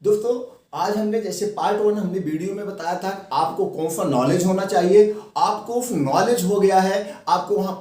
दोस्तों, आज हमने जैसे पार्ट 1 हमने वीडियो में बताया था आपको कौन सा नॉलेज होना चाहिए। आपको नॉलेज हो गया है, आपको वहाँ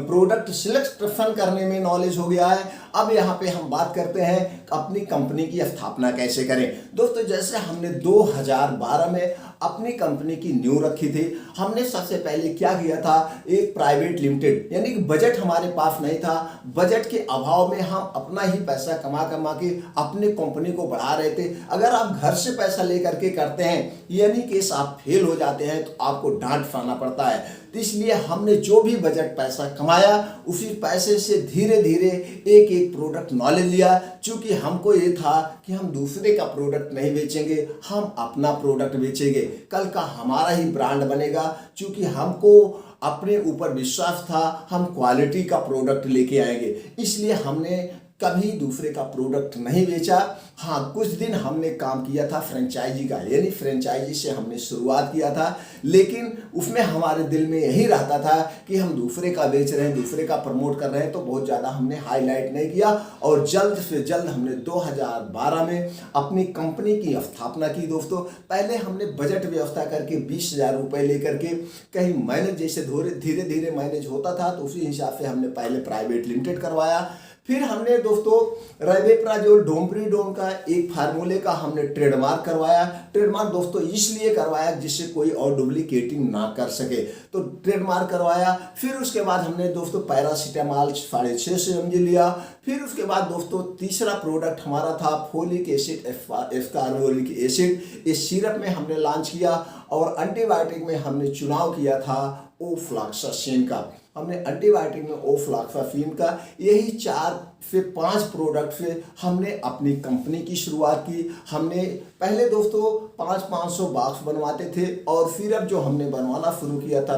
प्रोडक्ट सिलेक्शन करने में नॉलेज हो गया है। अब यहाँ पे हम बात करते हैं अपनी कंपनी की स्थापना कैसे करें। दोस्तों, जैसे हमने 2012 में अपनी कंपनी की न्यू रखी थी, हमने सबसे पहले क्या किया था, एक प्राइवेट लिमिटेड, यानी कि बजट हमारे पास नहीं था। बजट के अभाव में हम अपना ही पैसा कमा कमा के अपनी कंपनी को बढ़ा रहे थे। अगर आप घर से पैसा लेकर के करते हैं, यानी केस आप फेल हो जाते हैं, तो आपको डांट खाना पड़ता है। तो इसलिए हमने जो भी बजट पैसा कमाया, उसी पैसे से धीरे धीरे एक एक प्रोडक्ट नॉलेज लिया। क्योंकि हमको ये था कि हम दूसरे का प्रोडक्ट नहीं बेचेंगे, हम अपना प्रोडक्ट बेचेंगे, कल का हमारा ही ब्रांड बनेगा। क्योंकि हमको अपने ऊपर विश्वास था, हम क्वालिटी का प्रोडक्ट लेके आएंगे। इसलिए हमने कभी दूसरे का प्रोडक्ट नहीं बेचा। हाँ, कुछ दिन हमने काम किया था फ्रेंचाइजी का, यानी फ्रेंचाइजी से हमने शुरुआत किया था, लेकिन उसमें हमारे दिल में यही रहता था कि हम दूसरे का बेच रहे हैं, दूसरे का प्रमोट कर रहे हैं, तो बहुत ज़्यादा हमने हाईलाइट नहीं किया। और जल्द से जल्द हमने 2012 में अपनी कंपनी की स्थापना की। दोस्तों, पहले हमने बजट व्यवस्था करके 20,000 रुपये लेकर के कहीं मैनेज, जैसे धीरे धीरे मैनेज होता था, तो उसी हिसाब से हमने पहले प्राइवेट लिमिटेड करवाया। फिर हमने दोस्तों रेवेप्राजोल डोमप्रीडोन का एक फार्मूले का हमने ट्रेडमार्क करवाया। ट्रेडमार्क दोस्तों इसलिए करवाया जिससे कोई और डुप्लीकेटिंग ना कर सके, तो ट्रेडमार्क करवाया। फिर उसके बाद हमने दोस्तों पैरासीटामॉल 6.5 mg लिया। फिर उसके बाद दोस्तों तीसरा प्रोडक्ट हमारा था फोलिक एसिड, एस्कार्बोलिक एसिड। इस सिरप में हमने लॉन्च किया। और एंटीबायोटिक में हमने चुनाव किया था ओफ्लॉक्सासिन का। हमने एंटीबायोटिक में ओफ्लॉक्सासिन का, यही 4 से 5 प्रोडक्ट से हमने अपनी कंपनी की शुरुआत की। हमने पहले दोस्तों 500 बॉक्स बनवाते थे, और फिर अब जो हमने बनवाना शुरू किया था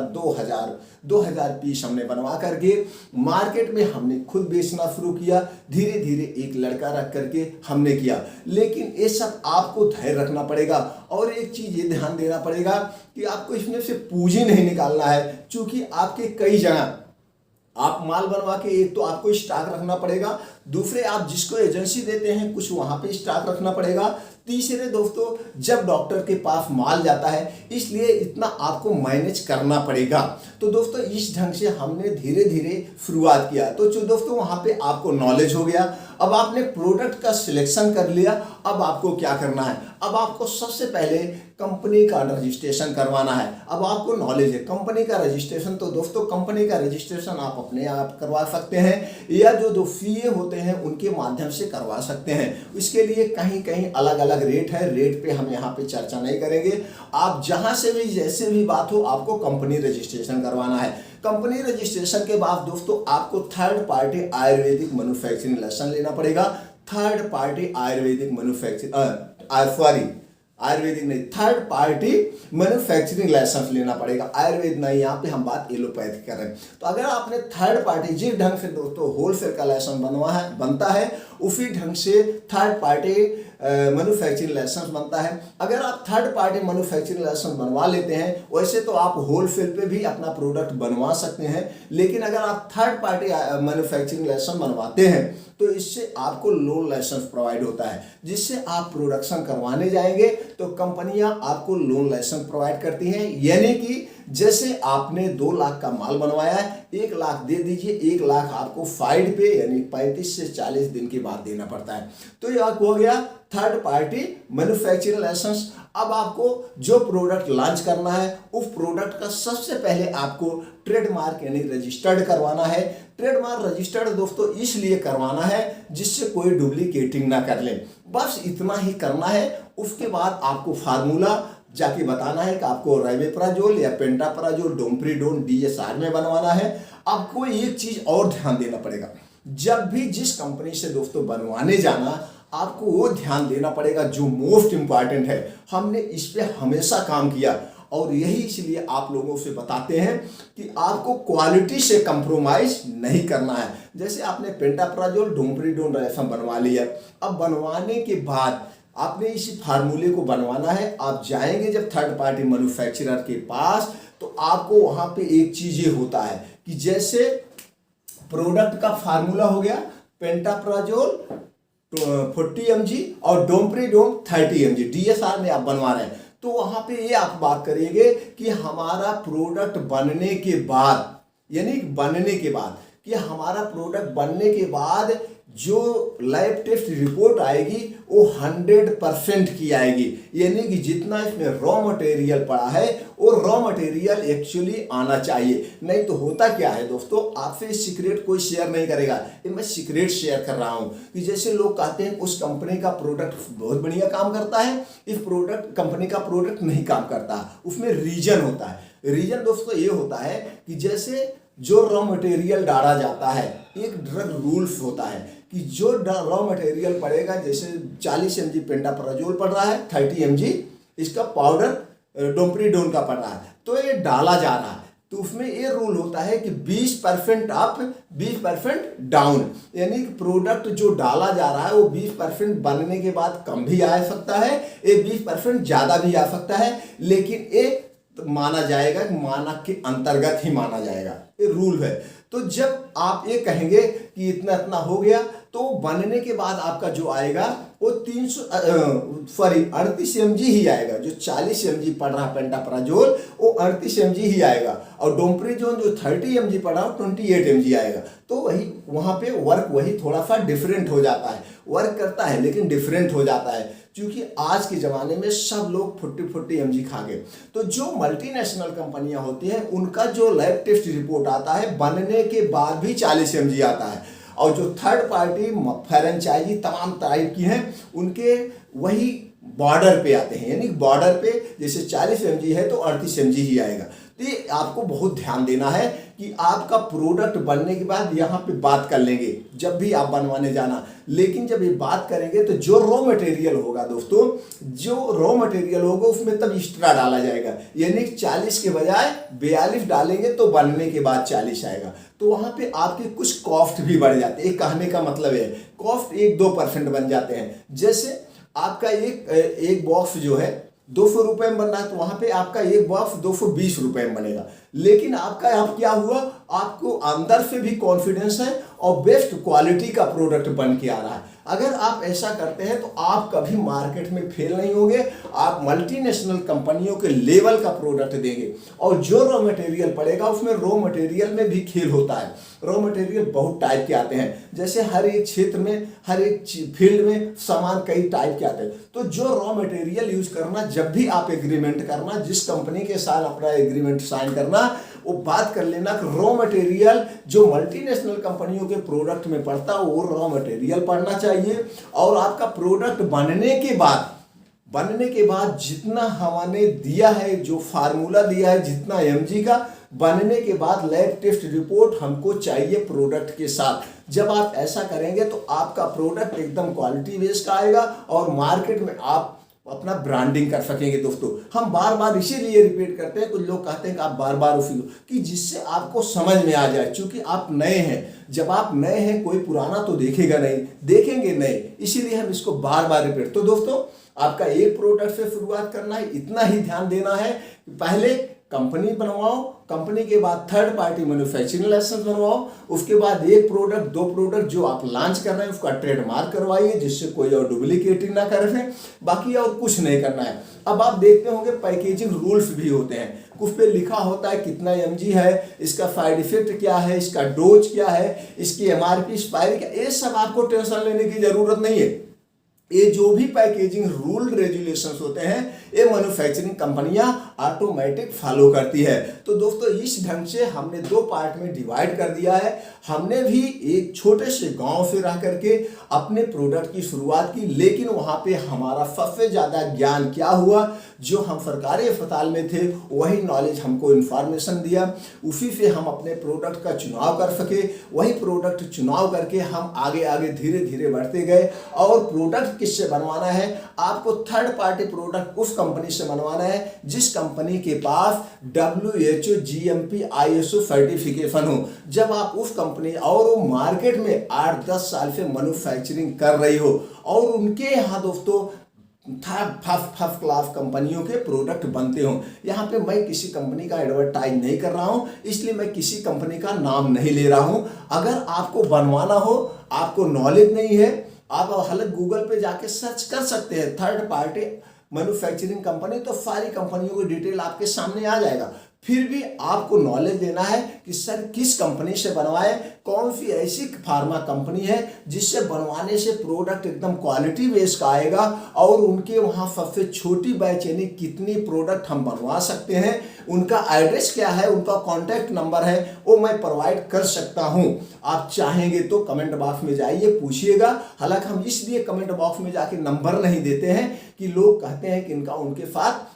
2000 पीस हमने बनवा करके मार्केट में हमने खुद बेचना शुरू किया। धीरे धीरे एक लड़का रख करके हमने किया। लेकिन ये सब आपको धैर्य रखना पड़ेगा, और एक चीज़ ये ध्यान देना पड़ेगा कि आपको इसमें से पूंजी नहीं निकालना है। चूँकि आपके कई जगह आप माल बनवा के, एक तो आपको स्टॉक रखना पड़ेगा, दूसरे आप जिसको एजेंसी देते हैं कुछ वहाँ पे स्टॉक रखना पड़ेगा, तीसरे दोस्तों जब डॉक्टर के पास माल जाता है, इसलिए इतना आपको मैनेज करना पड़ेगा। तो दोस्तों इस ढंग से हमने धीरे धीरे शुरुआत किया। तो जो दोस्तों वहाँ पे आपको नॉलेज हो गया। अब आपने प्रोडक्ट का सिलेक्शन कर लिया। अब आपको क्या करना है, अब आपको सबसे पहले कंपनी का रजिस्ट्रेशन करवाना है। अब आपको नॉलेज है कंपनी का रजिस्ट्रेशन, तो दोस्तों कंपनी का रजिस्ट्रेशन आप अपने आप करवा सकते हैं, या जो सीए होते हैं उनके माध्यम से करवा सकते हैं। इसके लिए कहीं कहीं अलग अलग रेट है, रेट पे हम यहाँ पे चर्चा नहीं करेंगे। आप जहाँ से भी जैसे भी बात हो, आपको कंपनी रजिस्ट्रेशन करवाना है। कंपनी रजिस्ट्रेशन के बाद दोस्तों आपको third party Ayurvedic manufacturing licence लेना पड़ेगा। थर्ड पार्टी आयुर्वेदिक आयुर्वेदिक नहीं, थर्ड पार्टी मैन्युफैक्चरिंग लाइसेंस लेना पड़ेगा। आयुर्वेद नहीं, यहाँ पे हम बात एलोपैथी कर रहे हैं। तो अगर आपने थर्ड पार्टी, जिस ढंग से दोस्तों होलसेल का लाइसेंस बनता है, उसी ढंग से थर्ड पार्टी मैन्युफैक्चरिंग लाइसेंस बनता है। अगर आप थर्ड पार्टी मैन्युफैक्चरिंग लाइसेंस बनवा लेते हैं, वैसे तो आप होलसेल पे भी अपना प्रोडक्ट बनवा सकते हैं, लेकिन अगर आप थर्ड पार्टी मैन्युफैक्चरिंग लाइसेंस बनवाते हैं, तो इससे आपको लोन लाइसेंस प्रोवाइड होता है, जिससे आप प्रोडक्शन करवाने जाएंगे तो कंपनियां आपको लोन लाइसेंस प्रोवाइड करती हैं। यानी कि जैसे आपने 2 लाख का माल बनवाया है, 1 लाख दे दीजिए, 1 लाख आपको फाइड पे यानी 35 से 40 दिन के बाद देना पड़ता है। तो यह हो गया थर्ड पार्टी मैन्युफैक्चरिंग लाइसेंस। अब आपको जो प्रोडक्ट लॉन्च करना है, उस प्रोडक्ट का सबसे पहले आपको ट्रेडमार्क यानी रजिस्टर्ड करवाना है। ट्रेडमार्क रजिस्टर्ड दोस्तों इसलिए करवाना है जिससे कोई डुप्लीकेटिंग ना कर ले, बस इतना ही करना है। उसके बाद आपको फार्मूला जाके बताना है कि आपको रेवेप्राजोल या पेंटाप्राजोल डोमप्रीडोन डीएसआर में बनवाना है। आपको एक चीज और ध्यान देना पड़ेगा, जब भी जिस कंपनी से दोस्तों बनवाने जाना, आपको वो ध्यान देना पड़ेगा जो मोस्ट इंपॉर्टेंट है। हमने इस पे हमेशा काम किया, और यही इसलिए आप लोगों से बताते हैं कि आपको क्वालिटी से कंप्रोमाइज नहीं करना है। जैसे आपने पेंटाप्राजोल डोमप्रीडोन लाइसेंस बनवा लिया, अब बनवाने के बाद आपने इसी फार्मूले को बनवाना है। आप जाएंगे जब थर्ड पार्टी मैन्युफैक्चरर के पास, तो आपको वहां पे एक चीज ये होता है कि जैसे प्रोडक्ट का फार्मूला हो गया पेंटाप्राजोल 40 mg और डोमप्रीडोम 30 mg DSR में आप बनवा रहे हैं, तो वहां पे ये आप बात करिएगा कि हमारा प्रोडक्ट बनने के बाद, यानी बनने के बाद, कि हमारा प्रोडक्ट बनने के बाद जो लैब टेस्ट रिपोर्ट आएगी वो 100% की आएगी, यानी कि जितना इसमें रॉ मटेरियल पड़ा है वो रॉ मटेरियल एक्चुअली आना चाहिए। नहीं तो होता क्या है दोस्तों, आपसे सीक्रेट कोई शेयर नहीं करेगा, ये मैं सीक्रेट शेयर कर रहा हूँ कि जैसे लोग कहते हैं उस कंपनी का प्रोडक्ट बहुत बढ़िया काम करता है, इस कंपनी का प्रोडक्ट नहीं काम करता, उसमें रीजन होता है। रीजन दोस्तों ये होता है कि जैसे जो रॉ मटेरियल डाला जाता है, एक ड्रग रूल्स होता है कि जो रॉ मटेरियल पड़ेगा, जैसे 40 mg पेंटाप्राजोल पड़ रहा है, 30 mg इसका पाउडर डोमप्रीडोन का पड़ रहा है, तो ये डाला जा रहा है, तो उसमें ये रूल होता है कि 20% अप 20% डाउन, यानी कि प्रोडक्ट जो डाला जा रहा है वो 20% बनने के बाद कम भी आ सकता है, ये 20% ज़्यादा भी आ सकता है, लेकिन ये माना जाएगा, मानक के अंतर्गत ही माना जाएगा, ये रूल है। तो जब आप ये कहेंगे कि इतना इतना हो गया, तो बनने के बाद आपका जो आएगा वो 38 mg ही आएगा। जो 40 mg पड़ रहा पेंटाप्राजोल वो 38 mg ही आएगा, और डोमप्रीडोन जो 30 mg पड़ रहा 28 mg आएगा। तो वही वहाँ पे वर्क वही थोड़ा सा डिफरेंट हो जाता है, वर्क करता है लेकिन डिफरेंट हो जाता है, क्योंकि आज के ज़माने में सब लोग 40 mg खा गए। तो जो मल्टीनेशनल कंपनियां होती हैं उनका जो लैब टेस्ट रिपोर्ट आता है बनने के बाद भी 40 mg आता है, और जो थर्ड पार्टी फ्रेंचाइजी तमाम टाइप की हैं उनके वही बॉर्डर पे आते हैं, यानी बॉर्डर पे जैसे 40 mg है तो 38 mg ही आएगा। तो ये आपको बहुत ध्यान देना है कि आपका प्रोडक्ट बनने के बाद यहाँ पे बात कर लेंगे जब भी आप बनवाने जाना, लेकिन जब ये बात करेंगे तो जो रॉ मटेरियल होगा दोस्तों, जो रॉ मटेरियल होगा उसमें तब एक्स्ट्रा डाला जाएगा, यानी 40 के बजाय 42 डालेंगे तो बनने के बाद 40 आएगा, तो वहाँ पे आपके कुछ कॉस्ट भी बढ़ जाते हैं। कहने का मतलब है कॉस्ट 1-2% बन जाते हैं। जैसे आपका एक बॉक्स जो है 200 रुपये में बन रहा है, तो वहाँ पे आपका एक बॉक्स 220 रुपये में बनेगा, लेकिन आपका आप क्या हुआ, आपको अंदर से भी कॉन्फिडेंस है और बेस्ट क्वालिटी का प्रोडक्ट बन के आ रहा है। अगर आप ऐसा करते हैं तो आप कभी मार्केट में फेल नहीं होंगे, आप मल्टीनेशनल कंपनियों के लेवल का प्रोडक्ट देंगे। और जो रॉ मटेरियल पड़ेगा उसमें रॉ मटेरियल में भी खेल होता है, रॉ मटेरियल बहुत टाइप के आते हैं, जैसे हर एक क्षेत्र में हर एक फील्ड में सामान कई टाइप के आते हैं। तो जो रॉ मटेरियल यूज करना, जब भी आप एग्रीमेंट करना, जिस कंपनी के साथ अपना एग्रीमेंट साइन करना, वो बात कर लेना कि रॉ मटेरियल जो मल्टीनेशनल कंपनियों के प्रोडक्ट में पड़ता है वो रॉ मटेरियल पड़ना चाहिए। और आपका प्रोडक्ट बनने के बाद जितना हमने दिया है, जो फार्मूला दिया है जितना mg का, बनने के बाद लैब टेस्ट रिपोर्ट हमको चाहिए प्रोडक्ट के साथ। जब आप ऐसा करेंगे तो आपका प्रोडक्ट एकदम क्वालिटी बेस का आएगा और मार्केट में आप अपना ब्रांडिंग कर सकेंगे। दोस्तों हम बार बार इसीलिए रिपीट करते हैं, कुछ लोग कहते हैं कि आप बार बार उसी कि जिससे आपको समझ में आ जाए, क्योंकि आप नए हैं। जब आप नए हैं कोई पुराना तो देखेगा नहीं, देखेंगे नहीं, इसीलिए हम इसको बार बार रिपीट। तो दोस्तों आपका एक प्रोडक्ट से शुरुआत करना है, इतना ही ध्यान देना है कि पहले कंपनी बनवाओ, कंपनी के बाद थर्ड पार्टी मैन्युफैक्चरिंग लाइसेंस बनवाओ, उसके बाद एक प्रोडक्ट 2 प्रोडक्ट जो आप लॉन्च कर रहे हैं उसका ट्रेडमार्क करवाइए, जिससे कोई और डुप्लीकेटिंग ना कर सके, बाकी और कुछ नहीं करना है। अब आप देखते होंगे पैकेजिंग रूल्स भी होते हैं, उस पर लिखा होता है कितना mg है, इसका साइड इफेक्ट क्या है, इसका डोज क्या है, इसकी MRP एक्सपायरी क्या, ये सब आपको टेंशन लेने की जरूरत नहीं है। ये जो भी पैकेजिंग रूल रेगुलेशंस होते हैं ये मैन्युफैक्चरिंग कंपनियां ऑटोमेटिक फॉलो करती है। तो दोस्तों इस ढंग से हमने 2 पार्ट में डिवाइड कर दिया है। हमने भी एक छोटे से गांव से रह करके अपने प्रोडक्ट की शुरुआत की, लेकिन वहां पे हमारा सबसे ज़्यादा ज्ञान क्या हुआ, जो हम सरकारी अस्पताल में थे वही नॉलेज हमको इन्फॉर्मेशन दिया, उसी से हम अपने प्रोडक्ट का चुनाव कर सके, वही प्रोडक्ट चुनाव करके हम आगे आगे धीरे धीरे बढ़ते गए। और प्रोडक्ट किससे बनवाना है, आपको थर्ड पार्टी प्रोडक्ट उस कंपनी से बनवाना है जिस कंपनी के पास WHO GMP ISO सर्टिफिकेशन हो। जब आप उस कंपनी और वो मार्केट में 8-10 साल से मैन्युफैक्चरिंग कर रही हो और उनके यहाँ दोस्तों फर्स्ट क्लास कंपनियों के प्रोडक्ट बनते हो। यहाँ पे मैं किसी कंपनी का एडवर्टाइज नहीं कर रहा हूँ, इसलिए मैं किसी कंपनी का नाम नहीं ले रहा हूँ। अगर आपको बनवाना हो, आपको नॉलेज नहीं है, आप हालांकि गूगल पे जाके सर्च कर सकते हैं थर्ड पार्टी मैन्युफैक्चरिंग कंपनी, तो सारी कंपनियों की डिटेल आपके सामने आ जाएगा। फिर भी आपको नॉलेज देना है कि सर किस कंपनी से बनवाए, कौन सी ऐसी फार्मा कंपनी है जिससे बनवाने से प्रोडक्ट एकदम क्वालिटी बेस का आएगा, और उनके वहाँ सबसे छोटी बैच यानी कितनी प्रोडक्ट हम बनवा सकते हैं, उनका एड्रेस क्या है, उनका कॉन्टैक्ट नंबर है, वो मैं प्रोवाइड कर सकता हूँ। आप चाहेंगे तो कमेंट बॉक्स में जाइए, पूछिएगा। हालांकि हम इसलिए कमेंट बॉक्स में जाके नंबर नहीं देते हैं कि लोग कहते हैं कि इनका उनके साथ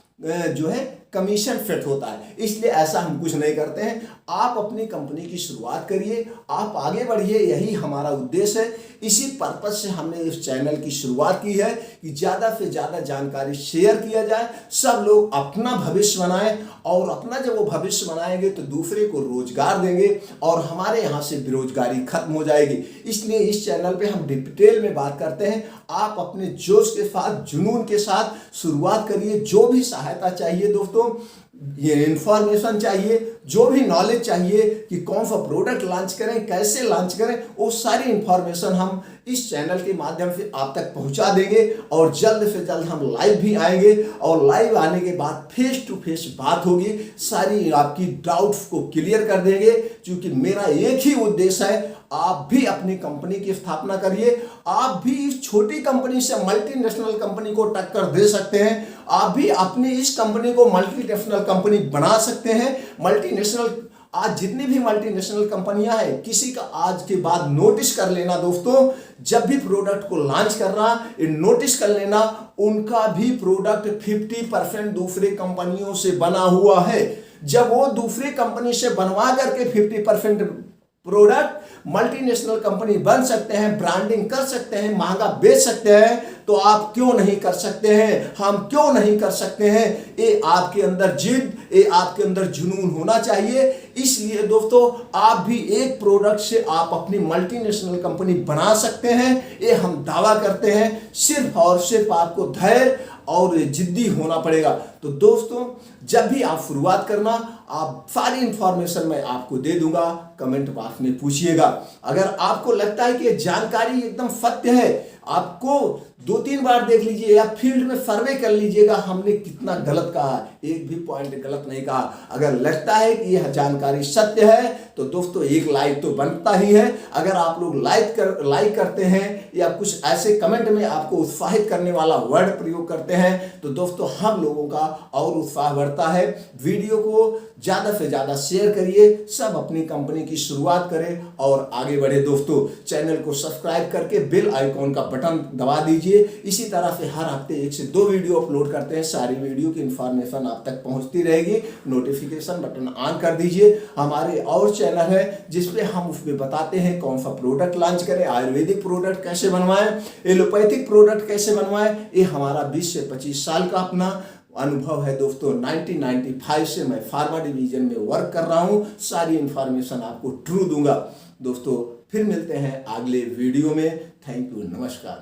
जो है कमीशन फिट होता है, इसलिए ऐसा हम कुछ नहीं करते हैं। आप अपनी कंपनी की शुरुआत करिए, आप आगे बढ़िए, यही हमारा उद्देश्य है। इसी पर्पज से हमने इस चैनल की शुरुआत की है कि ज़्यादा से ज़्यादा जानकारी शेयर किया जाए, सब लोग अपना भविष्य बनाएं, और अपना जब वो भविष्य बनाएंगे तो दूसरे को रोजगार देंगे और हमारे यहाँ से बेरोजगारी खत्म हो जाएगी। इसलिए इस चैनल पे हम डिटेल में बात करते हैं। आप अपने जोश के साथ, जुनून के साथ शुरुआत करिए। जो भी सहायता चाहिए दोस्तों, ये इंफॉर्मेशन चाहिए, जो भी नॉलेज चाहिए कि कौन सा प्रोडक्ट लॉन्च करें, कैसे लॉन्च करें, वो सारी इंफॉर्मेशन हम इस चैनल के माध्यम से आप तक पहुंचा देंगे। और जल्द से जल्द हम लाइव भी आएंगे, और लाइव आने के बाद फेस टू फेस बात होगी, सारी आपकी डाउट्स को क्लियर कर देंगे। क्योंकि मेरा एक ही उद्देश्य है, आप भी अपनी कंपनी की स्थापना करिए। आप भी इस छोटी कंपनी से मल्टीनेशनल कंपनी को टक्कर दे सकते हैं। आप भी अपनी इस कंपनी को मल्टीनेशनल कंपनी बना सकते हैं। मल्टीनेशनल, आज जितनी भी मल्टीनेशनल कंपनियां हैं, किसी का आज के बाद नोटिस कर लेना दोस्तों, जब भी प्रोडक्ट को लॉन्च करना, नोटिस कर लेना, उनका भी प्रोडक्ट 50% दूसरे कंपनियों से बना हुआ है। जब वो दूसरी कंपनी से बनवा करके 50% प्रोडक्ट मल्टीनेशनल कंपनी बन सकते हैं, ब्रांडिंग कर सकते हैं, महंगा बेच सकते हैं, तो आप क्यों नहीं कर सकते हैं, हम क्यों नहीं कर सकते हैं। ये आपके अंदर जिद, ये आपके अंदर जुनून होना चाहिए। इसलिए दोस्तों, आप भी एक प्रोडक्ट से आप अपनी मल्टीनेशनल कंपनी बना सकते हैं, ये हम दावा करते हैं। सिर्फ और सिर्फ आपको धैर्य और जिद्दी होना पड़ेगा। तो दोस्तों, जब भी आप शुरुआत करना, आप सारी इंफॉर्मेशन मैं आपको दे दूंगा, कमेंट बॉक्स में पूछिएगा। अगर आपको लगता है कि ये जानकारी एकदम सत्य है, आपको 2-3 बार देख लीजिए या फील्ड में सर्वे कर लीजिएगा, हमने कितना गलत कहा, एक भी पॉइंट गलत नहीं कहा। अगर लगता है कि यह जानकारी सत्य है तो दोस्तों एक लाइक तो बनता ही है। अगर आप लोग लाइक करते हैं या कुछ ऐसे कमेंट में आपको उत्साहित करने वाला वर्ड प्रयोग करते हैं, तो दोस्तों हम लोगों का और उत्साह बढ़ता है। वीडियो को ज़्यादा से ज़्यादा शेयर करिए, सब अपनी कंपनी की शुरुआत करें और आगे बढ़े। दोस्तों, चैनल को सब्सक्राइब करके बेल आइकॉन का बटन दबा दीजिए। इसी तरह से हर हफ्ते 1 से 2 वीडियो अपलोड करते हैं, सारी वीडियो की इंफॉर्मेशन आप तक पहुंचती रहेगी। नोटिफिकेशन बटन ऑन कर दीजिए। हमारे और चैनल है जिसपे हम उसमें बताते हैं कौन सा प्रोडक्ट लॉन्च करें, आयुर्वेदिक प्रोडक्ट कैसे बनवाएं, एलोपैथिक प्रोडक्ट कैसे बनवाएं। ये हमारा 20 से 25 साल का अपना अनुभव है दोस्तों। 1995 से मैं फार्मा डिवीजन में वर्क कर रहा हूं। सारी इंफॉर्मेशन आपको ट्रू दूंगा। दोस्तों, फिर मिलते हैं अगले वीडियो में। थैंक यू, नमस्कार।